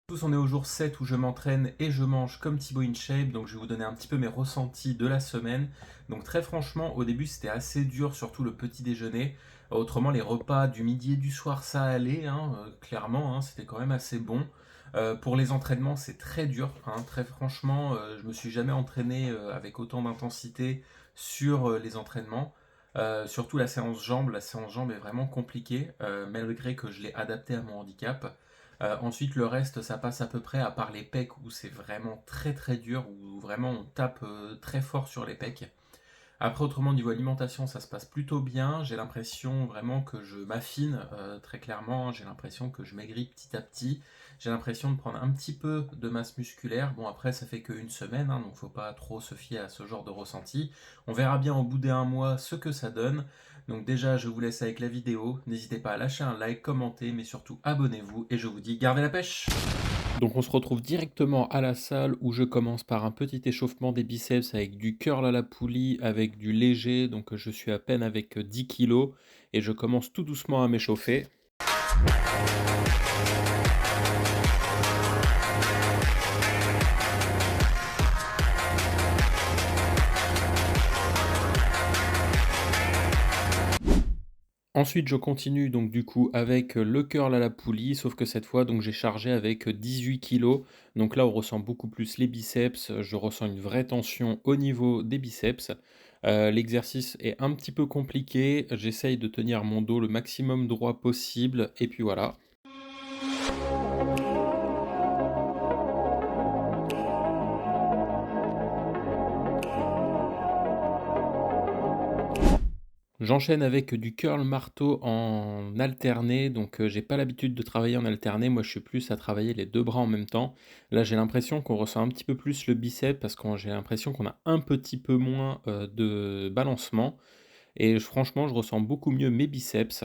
Tous, on est au jour 7 où je m'entraîne et je mange comme Thibaut InShape, donc je vais vous donner un petit peu mes ressentis de la semaine. Donc très franchement, au début c'était assez dur, surtout le petit déjeuner. Autrement, les repas du midi et du soir, ça allait, hein, clairement, hein, c'était quand même assez bon. Pour les entraînements, c'est très dur, hein, très franchement, je me suis jamais entraîné avec autant d'intensité sur les entraînements. Surtout la séance jambes est vraiment compliquée, malgré que je l'ai adapté à mon handicap. Ensuite, le reste, ça passe à peu près, à part les pecs où c'est vraiment très très dur, où vraiment on tape très fort sur les pecs. Après, autrement, niveau alimentation, ça se passe plutôt bien. J'ai l'impression vraiment que je m'affine très clairement. J'ai l'impression que je maigris petit à petit. J'ai l'impression de prendre un petit peu de masse musculaire. Bon, après, ça fait qu'une semaine, hein, donc faut pas trop se fier à ce genre de ressenti. On verra bien au bout d'un mois ce que ça donne. Donc déjà, je vous laisse avec la vidéo. N'hésitez pas à lâcher un like, commenter, mais surtout abonnez-vous. Et je vous dis, gardez la pêche! Donc on se retrouve directement à la salle où je commence par un petit échauffement des biceps avec du curl à la poulie, avec du léger, donc je suis à peine avec 10 kilos et je commence tout doucement à m'échauffer. Ensuite, je continue donc du coup avec le curl à la poulie, sauf que cette fois, donc j'ai chargé avec 18 kilos. Donc là, on ressent beaucoup plus les biceps, je ressens une vraie tension au niveau des biceps. L'exercice est un petit peu compliqué, j'essaye de tenir mon dos le maximum droit possible, et puis voilà. J'enchaîne avec du curl marteau en alterné, donc j'ai pas l'habitude de travailler en alterné, moi je suis plus à travailler les 2 bras en même temps. Là, j'ai l'impression qu'on ressent un petit peu plus le biceps parce que j'ai l'impression qu'on a un petit peu moins, de balancement et franchement, je ressens beaucoup mieux mes biceps.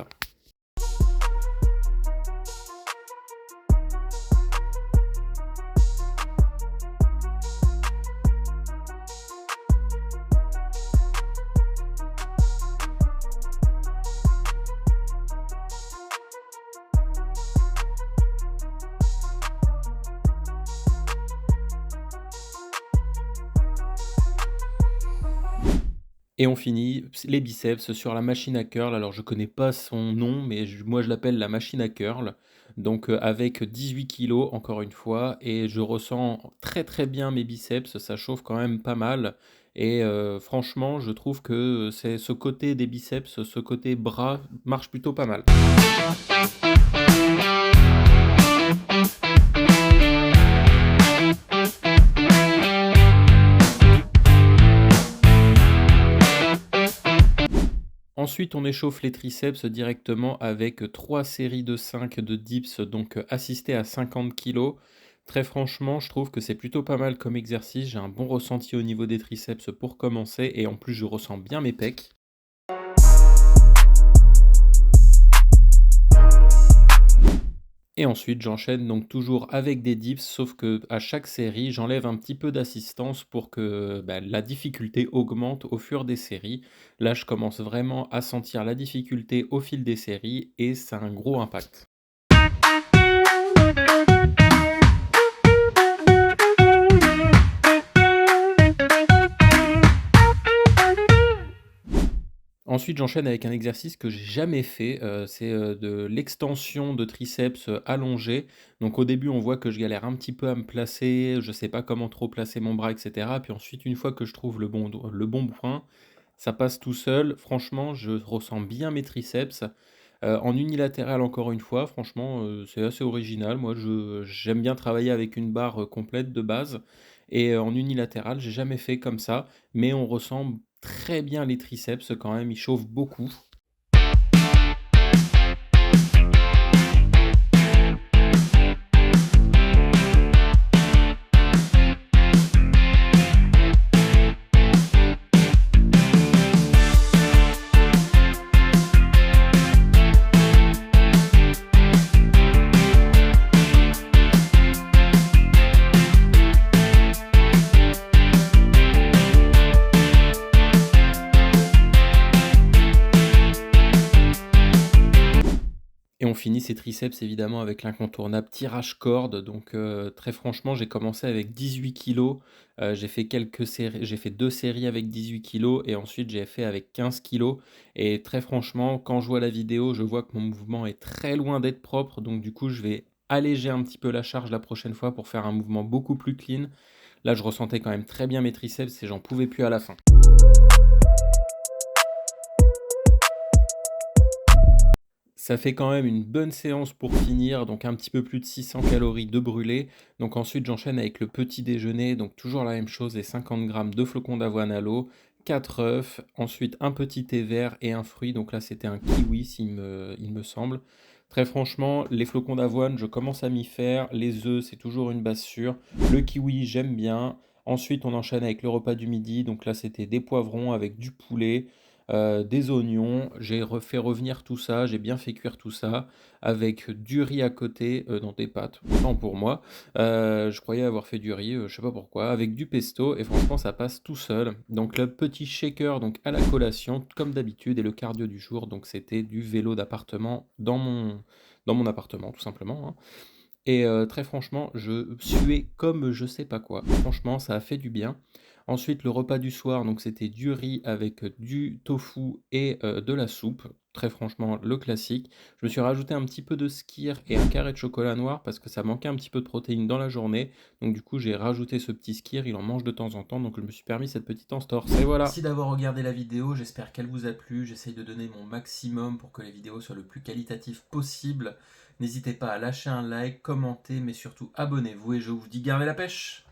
Et on finit les biceps sur la machine à curl. Alors je connais pas son nom, mais moi je l'appelle la machine à curl. Donc avec 18 kilos encore une fois et je ressens très, très bien mes biceps, ça chauffe quand même pas mal et franchement je trouve que c'est ce côté des biceps, ce côté bras marche plutôt pas mal. Ensuite, on échauffe les triceps directement avec 3 séries de 5 de dips, donc assistés à 50 kilos. Très franchement, je trouve que c'est plutôt pas mal comme exercice. J'ai un bon ressenti au niveau des triceps pour commencer et en plus, je ressens bien mes pecs. Et ensuite, j'enchaîne donc toujours avec des dips, sauf que à chaque série, j'enlève un petit peu d'assistance pour que la difficulté augmente au fur des séries. Là, je commence vraiment à sentir la difficulté au fil des séries et ça a un gros impact. Ensuite, j'enchaîne avec un exercice que j'ai jamais fait, c'est, de l'extension de triceps, allongée. Donc au début, on voit que je galère un petit peu à me placer, je sais pas comment trop placer mon bras et cetera. Puis ensuite, une fois que je trouve le bon point, ça passe tout seul. Franchement, je ressens bien mes triceps. En unilatéral, encore une fois, franchement, c'est assez original. Moi, j'aime bien travailler avec une barre, complète de base et en unilatéral, j'ai jamais fait comme ça, mais on ressent très bien les triceps quand même, ils chauffent beaucoup. fini ces triceps évidemment avec l'incontournable tirage corde. Donc très franchement, j'ai commencé avec 18 kilos. J'ai fait quelques séries, j'ai fait 2 séries avec 18 kilos et ensuite j'ai fait avec 15 kilos. Et très franchement, quand je vois la vidéo, je vois que mon mouvement est très loin d'être propre. Donc du coup, je vais alléger un petit peu la charge la prochaine fois pour faire un mouvement beaucoup plus clean. Là, je ressentais quand même très bien mes triceps et j'en pouvais plus à la fin. Ça fait quand même une bonne séance pour finir, donc un petit peu plus de 600 calories de brûlé. Donc ensuite, j'enchaîne avec le petit déjeuner, donc toujours la même chose, les 50 grammes de flocons d'avoine à l'eau, 4 œufs, ensuite un petit thé vert et un fruit. Donc là, c'était un kiwi, il me semble. Très franchement, les flocons d'avoine, je commence à m'y faire. Les œufs, c'est toujours une base sûre. Le kiwi, j'aime bien. Ensuite, on enchaîne avec le repas du midi. Donc là, c'était des poivrons avec du poulet, des oignons. J'ai refait revenir tout ça, j'ai bien fait cuire tout ça avec du riz à côté, dans des pâtes, autant pour moi. Je croyais avoir fait du riz, je sais pas pourquoi, avec du pesto et franchement ça passe tout seul. Donc le petit shaker donc à la collation comme d'habitude et le cardio du jour, donc c'était du vélo d'appartement dans mon appartement tout simplement, hein. Et très franchement, je suais comme je sais pas quoi. Franchement, ça a fait du bien. Ensuite, le repas du soir, donc c'était du riz avec du tofu et de la soupe. Très franchement, le classique. Je me suis rajouté un petit peu de skyr et un carré de chocolat noir parce que ça manquait un petit peu de protéines dans la journée. Donc du coup, j'ai rajouté ce petit skyr, il en mange de temps en temps, donc je me suis permis cette petite entorse et voilà. Merci d'avoir regardé la vidéo, j'espère qu'elle vous a plu. J'essaye de donner mon maximum pour que les vidéos soient le plus qualitatives possible. N'hésitez pas à lâcher un like, commenter, mais surtout abonnez-vous et je vous dis gardez la pêche!